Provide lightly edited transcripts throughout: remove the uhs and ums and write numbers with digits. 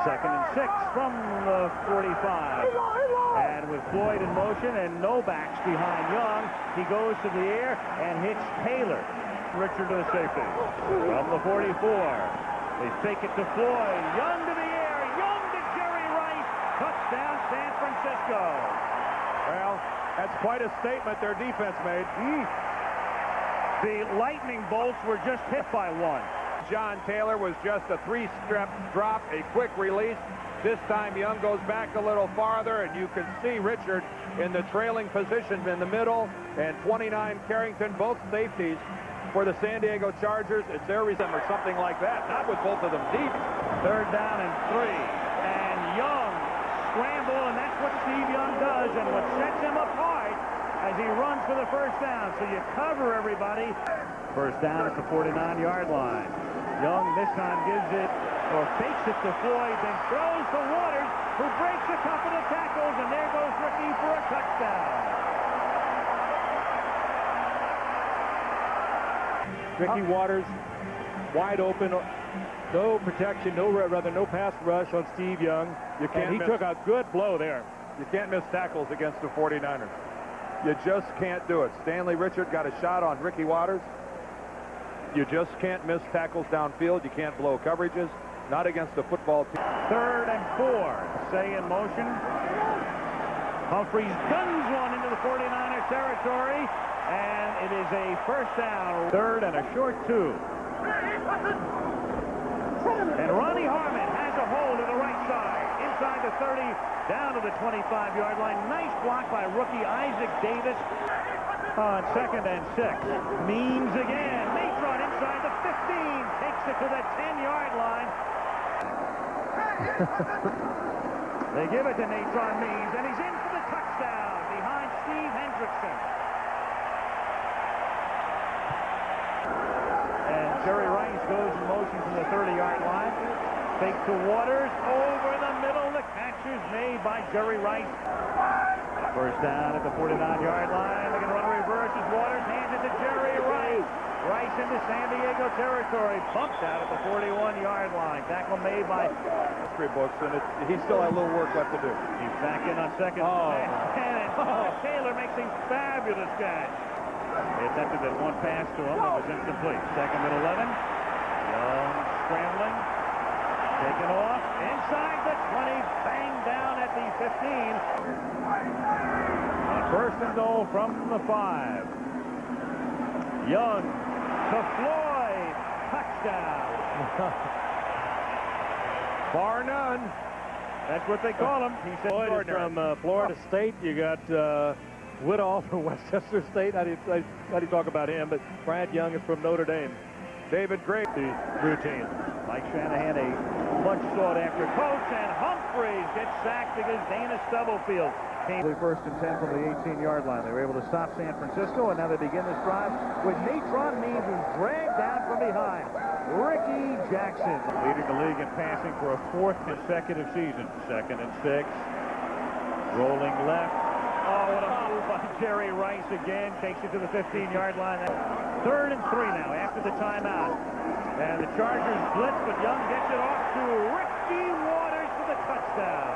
2nd and 6 from the 45. And with Floyd in motion and no backs behind Young, he goes to the air and hits Taylor. Richard to the safety. From the 44, they fake it to Floyd. Young to the air. Young to Jerry Rice. Touchdown, San Francisco. Well, that's quite a statement their defense made. The lightning bolts were just hit by one. John Taylor was just a 3-step drop, a quick release. This time Young goes back a little farther, and you can see Richard in the trailing position in the middle, and 29 Carrington, both safeties for the San Diego Chargers. It's their reason or something like that, not with both of them deep. 3rd down and 3, and Young scramble, and that's what Steve Young does, and what sets him apart as he runs for the 1st down. So you cover everybody. 1st down at the 49-yard line. Young this time gives it, or fakes it to Floyd, then throws to Waters, who breaks a couple of tackles, and there goes Ricky for a touchdown. Ricky Waters, wide open, no protection, no pass rush on Steve Young. He took a good blow there. You can't miss tackles against the 49ers. You just can't do it. Stanley Richard got a shot on Ricky Waters. You just can't miss tackles downfield. You can't blow coverages. Not against the football team. 3rd and 4. Say in motion. Humphreys guns one into the 49er territory, and it is a 1st down. 3rd and a short 2. And Ronnie Harmon has a hole to the right side. Inside the 30, down to the 25-yard line. Nice block by rookie Isaac Davis. On 2nd and 6. Means again. Natron inside the 15. Takes it to the 10-yard line. They give it to Natron Means, and he's in for the touchdown behind Steve Hendrickson. And Jerry Rice goes in motion from the 30-yard line. Fake to Waters. Over the middle. The catch is made by Jerry Rice. 1st down at the 49-yard line. They can run a reverse as Waters hands it to Jerry Rice. Rice into San Diego territory. Bumped out at the 41-yard line. Tackle made by history books, and he still had a little work left to do. He's back in on 2nd. Taylor makes a fabulous catch. They attempted that one pass to him. It was incomplete. 2nd and 11. Young scrambling. Taken off. Inside the 20. Banged down at the 15. 1st and goal from the 5. Young to Floyd. Touchdown. Bar none. That's what they call him. He said Floyd is from Florida State. You got Woodall from Westchester State. How do you talk about him? But Brad Young is from Notre Dame. David Gray. The routine. Mike Shanahan, a much sought-after coach, and Humphreys gets sacked because Dana Stubblefield came. 1st and 10 from the 18-yard line. They were able to stop San Francisco, and now they begin this drive with Natron Means, who's dragged down from behind. Ricky Jackson leading the league in passing for a 4th consecutive season. 2nd and 6. Rolling left. Oh, what a move by Jerry Rice again. Takes it to the 15-yard line. 3rd and 3 now after the timeout. And the Chargers blitz, but Young gets it off to Ricky Waters for the touchdown.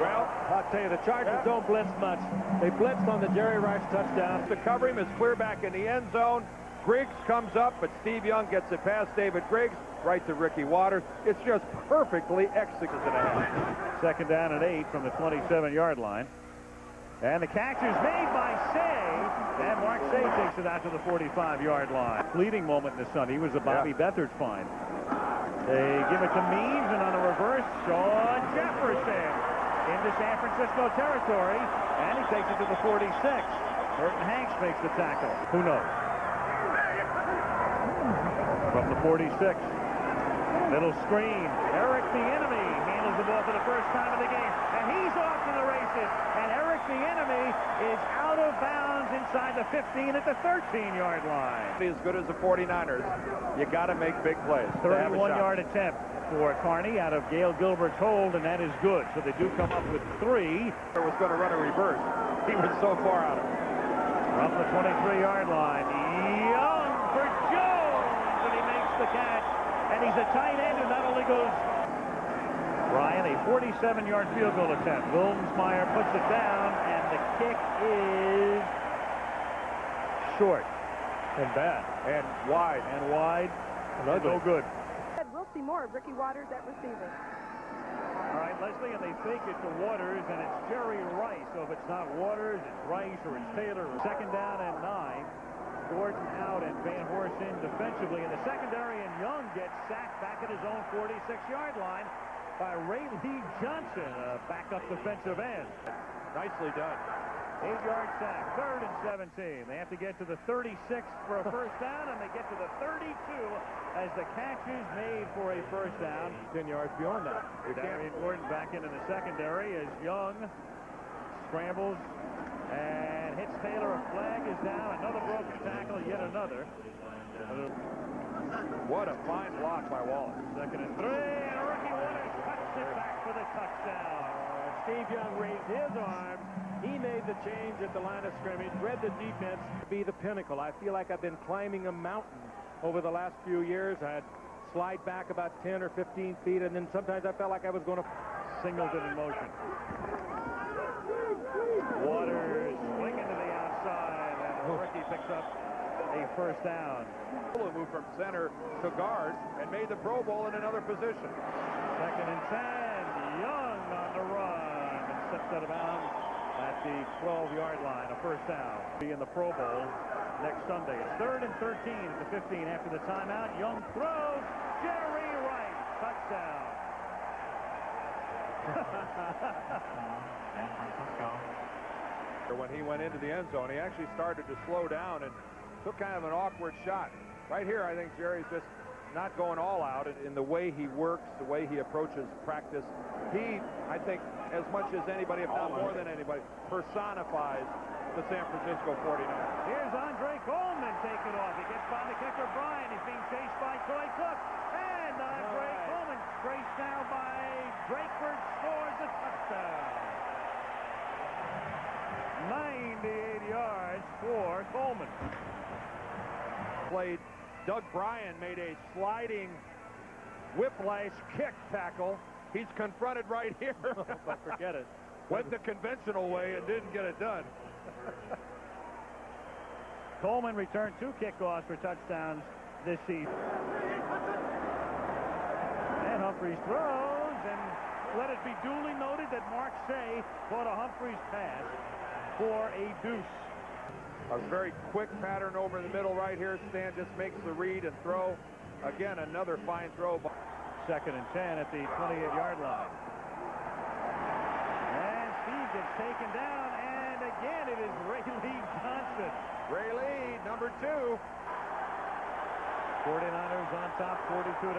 Well, I'll tell you, the Chargers don't blitz much. They blitzed on the Jerry Rice touchdown. To cover him is clear back in the end zone. Griggs comes up, but Steve Young gets it past David Griggs, right to Ricky Waters. It's just perfectly executed. 2nd down and 8 from the 27-yard line. And the catch is made by Say, and Mark Say takes it out to the 45-yard line. Fleeting moment in the sun. He was a Bobby Beathard find. They give it to Means, and on a reverse, Shawn Jefferson into San Francisco territory, and he takes it to the 46. Burton Hanks makes the tackle. Who knows? From the 46. Middle screen. Eric Bieniemy handles the ball for the first time of the game, and he's off to the races. And Eric Bieniemy is out of bounds inside the 15 at the 13-yard line. As good as the 49ers, you got to make big plays. 31-yard attempt for Carney out of Gail Gilbert's hold, and that is good. So they do come up with 3. He was going to run a reverse. He was so far out of it. From the 23-yard line, Young for Jones, and he makes the catch. And he's a tight end who not only goes Ryan, a 47-yard field goal attempt. Wilmsmeyer puts it down, and the kick is short And bad. and wide. No good. We'll see more of Ricky Waters at receiver. All right, Leslie, and they fake it to Waters, and it's Jerry Rice. So if it's not Waters, it's Rice or it's Taylor. Second down and 9. Gordon out and Van Horst in defensively. In the secondary, and Young gets sacked back at his own 46-yard line by Ray Lee Johnson, a backup defensive end. Nicely done. 8-yard sack, 3rd and 17. They have to get to the 36 for a first down, and they get to the 32 as the catch is made for a first down. 10 yards beyond that. Darian Gordon back into the secondary as Young scrambles and hits Taylor. A flag is down. Another broken tackle, yet another. What a fine block by Wallace. 2nd and 3, and Ricky Waters cuts it back for the touchdown. Steve Young raised his arm. He made the change at the line of scrimmage, read the defense to be the pinnacle. I feel like I've been climbing a mountain over the last few years. I'd slide back about 10 or 15 feet, and then sometimes I felt like I was going to... Singleton in motion. Waters swinging to the outside, and Ricky picks up a first down. Moved from center to guard and made the Pro Bowl in another position. 2nd and 10. Young on the run and steps out of bounds at the 12-yard line. A first down. Be in the Pro Bowl next Sunday. It's 3rd and 13 at the 15 after the timeout. Young throws. Jerry Rice. Touchdown. When he went into the end zone, he actually started to slow down and took kind of an awkward shot. Right here, I think Jerry's just not going all out in the way he works, the way he approaches practice. He, I think, as much as anybody, if not more than anybody, personifies the San Francisco 49ers. Here's Andre Coleman taking off. He gets by the kicker, Bryan. He's being chased by Troy Cook. And Andre Coleman, traced now by Drakeford, scores a touchdown. 98 yards for Coleman. Played. Doug Bryan made a sliding whiplash kick tackle. He's confronted right here. But forget it. Went the conventional way and didn't get it done. Coleman returned 2 kickoffs for touchdowns this season. And Humphreys throws, and let it be duly noted that Mark Say caught a Humphreys pass for a deuce. A very quick pattern over the middle right here. Stan just makes the read and throw. Again, another fine throw. 2nd and 10 at the 28-yard line. And Steve gets taken down, and again it is Ray Lee Johnson. Ray Lee, number 2. 49ers on top, 42-18.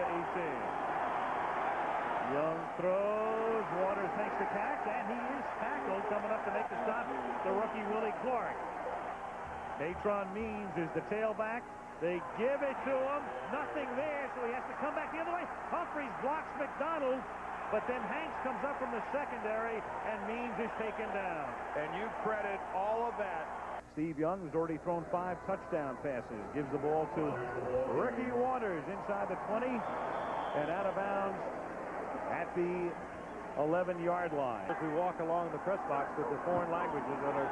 Young throws. Waters makes the catch, and he is tackled. Coming up to make the stop, the rookie Willie Clark. Natron Means is the tailback. They give it to him. Nothing there, so he has to come back the other way. Humphreys blocks McDonald, but then Hanks comes up from the secondary, and Means is taken down. And you credit all of that. Steve Young has already thrown 5 touchdown passes. Gives the ball to Ricky Waters inside the 20 and out of bounds at the 11-yard line. As we walk along the press box with the foreign languages that are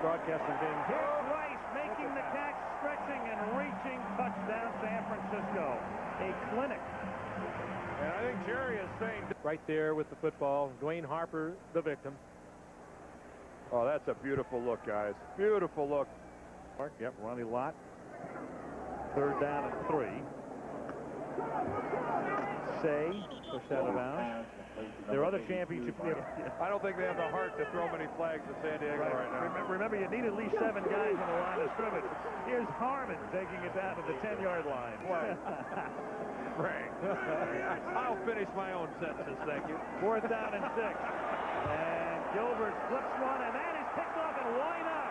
broadcasting being... Here's Rice making the catch, stretching and reaching, touchdown San Francisco. A clinic. And I think Jerry is saying... Right there with the football. Dwayne Harper, the victim. Oh, that's a beautiful look, guys. Beautiful look. Yep, Ronnie Lott. 3rd down and 3. Say, pushed out of bounds. Their other championship. I don't think they have the heart to throw many flags at San Diego right now. Remember, you need at least 7 guys on the line of scrimmage. Here's Harmon taking it down to the 10-yard line. Frank. I'll finish my own sentences, thank you. 4th down and 6. And Gilbert flips one, and that is picked off, and why not?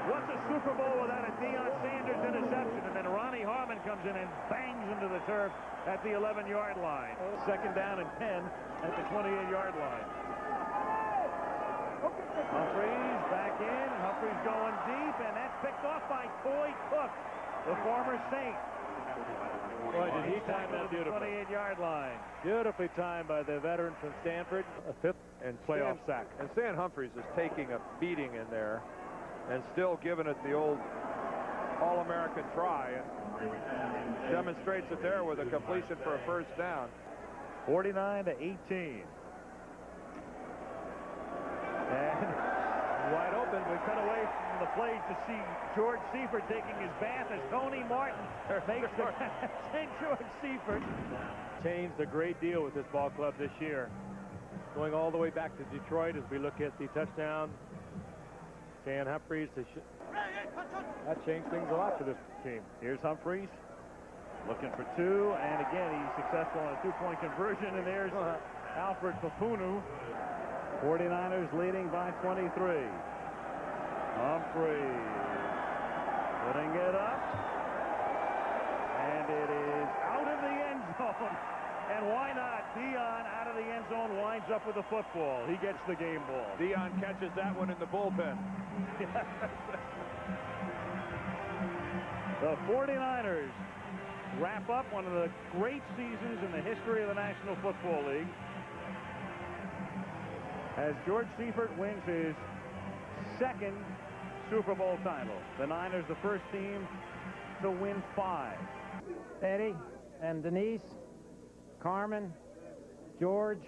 What's a Super Bowl without a Deion Sanders interception? And then Ronnie Harmon comes in and bangs into the turf at the 11-yard line. 2nd down and 10 at the 28-yard line. Humphreys back in. Humphreys going deep, and that's picked off by Toy Cook, the former Saint. Boy, did he timed that beautifully. 28-yard line. Beautifully timed by the veteran from Stanford. A fifth And playoff sack. And Stan Humphries is taking a beating in there and still giving it the old All-American try, and demonstrates it there with a completion for a first down. 49-18. And wide open. We cut away from the plays to see George Seifert taking his bath as Tony Martin makes the St. George Seifert. Changed a great deal with this ball club this year. Going all the way back to Detroit as we look at the touchdown. Stan Humphries. That changed things a lot for this team. Here's Humphries looking for two, and again he's successful on a two-point conversion, and there's Alfred Papunu. 49ers leading by 23. Humphries putting it up, and it is out of the end zone. And why not? Dion out of the end zone winds up with the football. He gets the game ball. Dion catches that one in the bullpen. The 49ers wrap up one of the great seasons in the history of the National Football League as George Seifert wins his second Super Bowl title. The Niners, the first team to win 5. Eddie and Denise, Carmen, George,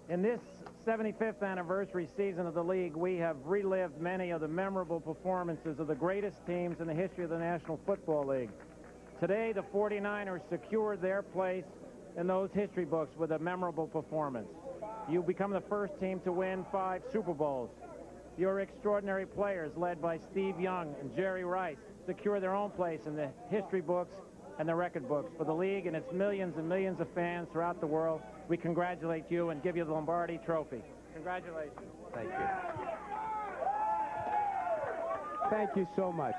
in this 75th anniversary season of the league, we have relived many of the memorable performances of the greatest teams in the history of the National Football League. Today, the 49ers secured their place in those history books with a memorable performance. You become the first team to win 5 Super Bowls. Your extraordinary players, led by Steve Young and Jerry Rice, secure their own place in the history books and the record books for the league and its millions and millions of fans throughout the world. We congratulate you and give you the Lombardi Trophy. Congratulations. Thank you. Thank you so much.